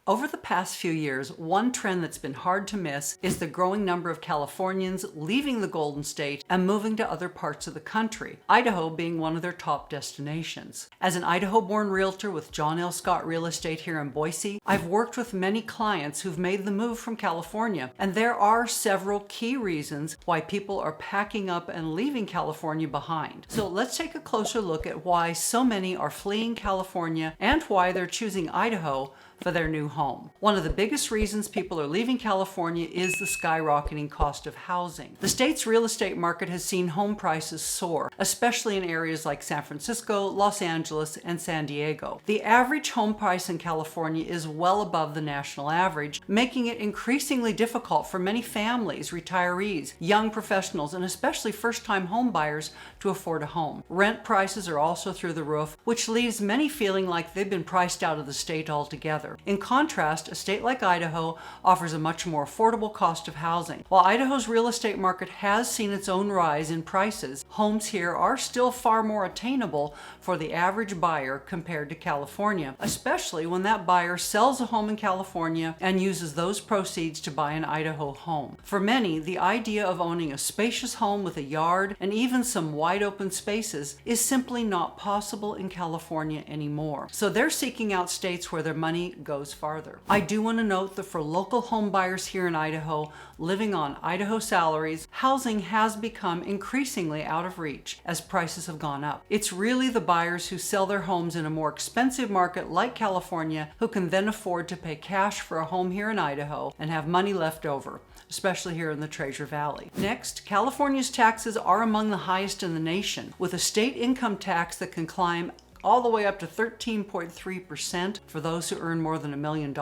Over the past few years, one trend that's been hard to miss is the growing number of Californians leaving the Golden State and moving to other parts of the country, Idaho being one of their top destinations. As an Idaho-born realtor with John L. Scott Real Estate here in Boise, I've worked with many clients who've made the move from California, and there are several key reasons why people are packing up and leaving California behind. So let's take a closer look at why so many are fleeing California and why they're choosing Idaho for their new home. One of the biggest reasons people are leaving California is the skyrocketing cost of housing. The state's real estate market has seen home prices soar, especially in areas like San Francisco, Los Angeles, and San Diego. The average home price in California is well above the national average, making it increasingly difficult for many families, retirees, young professionals, and especially first-time home buyers to afford a home. Rent prices are also through the roof, which leaves many feeling like they've been priced out of the state altogether. In contrast, a state like Idaho offers a much more affordable cost of housing. While Idaho's real estate market has seen its own rise in prices, homes here are still far more attainable for the average buyer compared to California, especially when that buyer sells a home in California and uses those proceeds to buy an Idaho home. For many, the idea of owning a spacious home with a yard and even some wide open spaces is simply not possible in California anymore. So they're seeking out states where their money goes farther. I do want to note that for local home buyers here in Idaho living on Idaho salaries, housing has become increasingly out of reach as prices have gone up. It's really the buyers who sell their homes in a more expensive market like California who can then afford to pay cash for a home here in Idaho and have money left over, especially here in the Treasure Valley. Next, California's taxes are among the highest in the nation, with a state income tax that can climb all the way up to 13.3% for those who earn more than $1 million,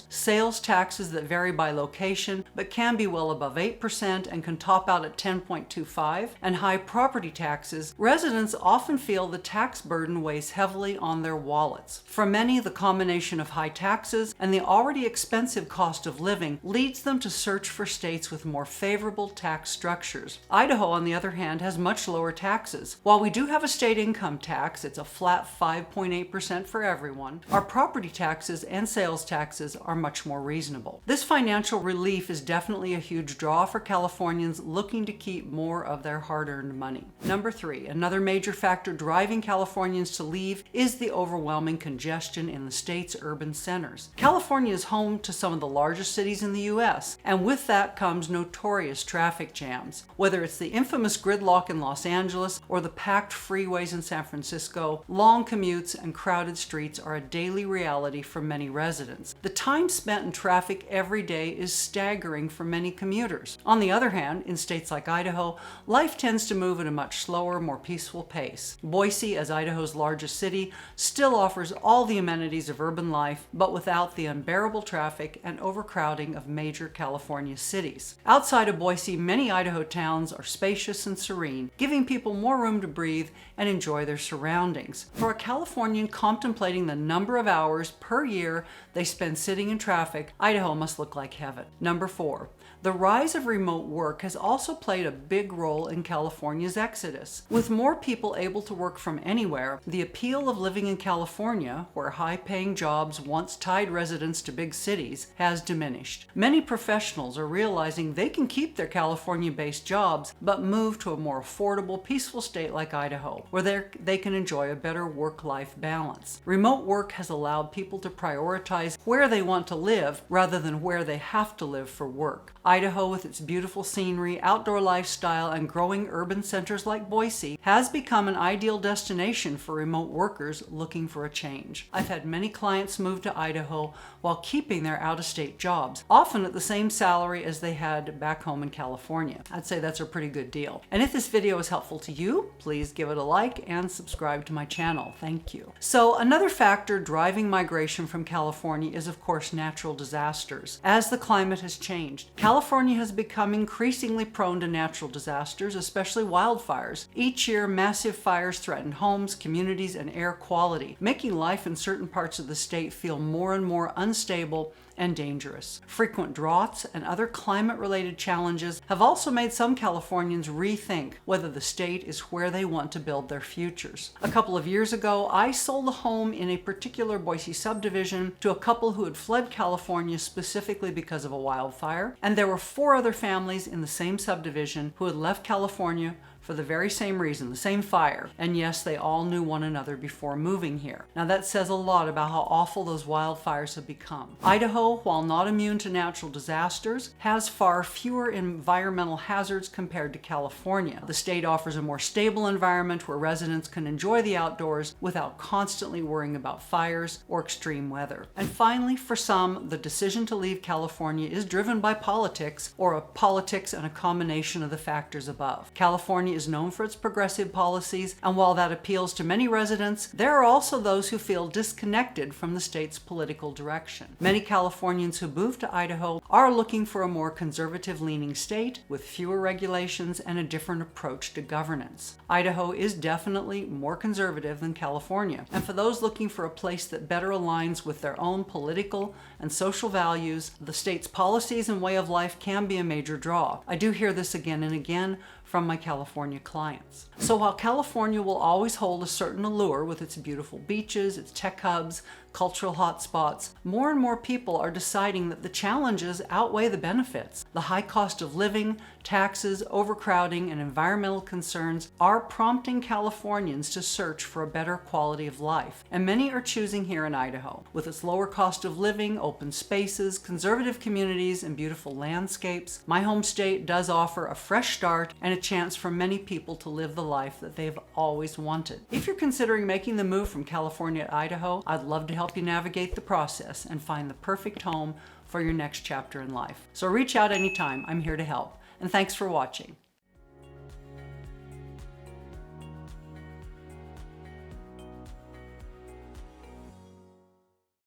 sales taxes that vary by location but can be well above 8% and can top out at 10.25%, and high property taxes. Residents often feel the tax burden weighs heavily on their wallets. For many, the combination of high taxes and the already expensive cost of living leads them to search for states with more favorable tax structures. Idaho, on the other hand, has much lower taxes. While we do have a state income tax, it's a flat 5.8% for everyone. Our property taxes and sales taxes are much more reasonable. This financial relief is definitely a huge draw for Californians looking to keep more of their hard-earned money. Number 3, another major factor driving Californians to leave is the overwhelming congestion in the state's urban centers. California is home to some of the largest cities in the U.S., and with that comes notorious traffic jams. Whether it's the infamous gridlock in Los Angeles or the packed freeways in San Francisco, long commutes and crowded streets are a daily reality for many residents. The time spent in traffic every day is staggering for many commuters. On the other hand, in states like Idaho, life tends to move at a much slower, more peaceful pace. Boise, as Idaho's largest city, still offers all the amenities of urban life, but without the unbearable traffic and overcrowding of major California cities. Outside of Boise, many Idaho towns are spacious and serene, giving people more room to breathe and enjoy their surroundings. For a Californian contemplating the number of hours per year they spend sitting in traffic, Idaho must look like heaven. Number 4, the rise of remote work has also played a big role in California's exodus. With more people able to work from anywhere, the appeal of living in California, where high-paying jobs once tied residents to big cities, has diminished. Many professionals are realizing they can keep their California-based jobs, but move to a more affordable, peaceful state like Idaho, where they can enjoy a better work-life balance. Remote work has allowed people to prioritize where they want to live rather than where they have to live for work. Idaho, with its beautiful scenery, outdoor lifestyle, and growing urban centers like Boise, has become an ideal destination for remote workers looking for a change. I've had many clients move to Idaho while keeping their out-of-state jobs, often at the same salary as they had back home in California. I'd say that's a pretty good deal. And if this video is helpful to you, please give it a like and subscribe to my channel. Thank you. So another factor driving migration from California is, of course, natural disasters. As the climate has changed, California has become increasingly prone to natural disasters, especially wildfires. Each year, massive fires threaten homes, communities, and air quality, making life in certain parts of the state feel more and more unstable and dangerous. Frequent droughts and other climate-related challenges have also made some Californians rethink whether the state is where they want to build their futures. A couple of years years ago, I sold a home in a particular Boise subdivision to a couple who had fled California specifically because of a wildfire, and there were 4 other families in the same subdivision who had left California for the very same reason, the same fire. And yes, they all knew one another before moving here. Now that says a lot about how awful those wildfires have become. Idaho, while not immune to natural disasters, has far fewer environmental hazards compared to California. The state offers a more stable environment where residents can enjoy the outdoors without constantly worrying about fires or extreme weather. And finally, for some, the decision to leave California is driven by politics, or a politics and a combination of the factors above. California is known for its progressive policies, and while that appeals to many residents, there are also those who feel disconnected from the state's political direction. Many Californians who move to Idaho are looking for a more conservative-leaning state with fewer regulations and a different approach to governance. Idaho is definitely more conservative than California, and for those looking for a place that better aligns with their own political and social values, the state's policies and way of life can be a major draw. I do hear this again and again from my California clients. So while California will always hold a certain allure with its beautiful beaches, its tech hubs, cultural hotspots, more and more people are deciding that the challenges outweigh the benefits. The high cost of living, taxes, overcrowding, and environmental concerns are prompting Californians to search for a better quality of life. And many are choosing here in Idaho. With its lower cost of living, open spaces, conservative communities, and beautiful landscapes, my home state does offer a fresh start and a chance for many people to live the life that they've always wanted. If you're considering making the move from California to Idaho, I'd love to help you navigate the process and find the perfect home for your next chapter in life. So reach out anytime. I'm here to help. And thanks for watching.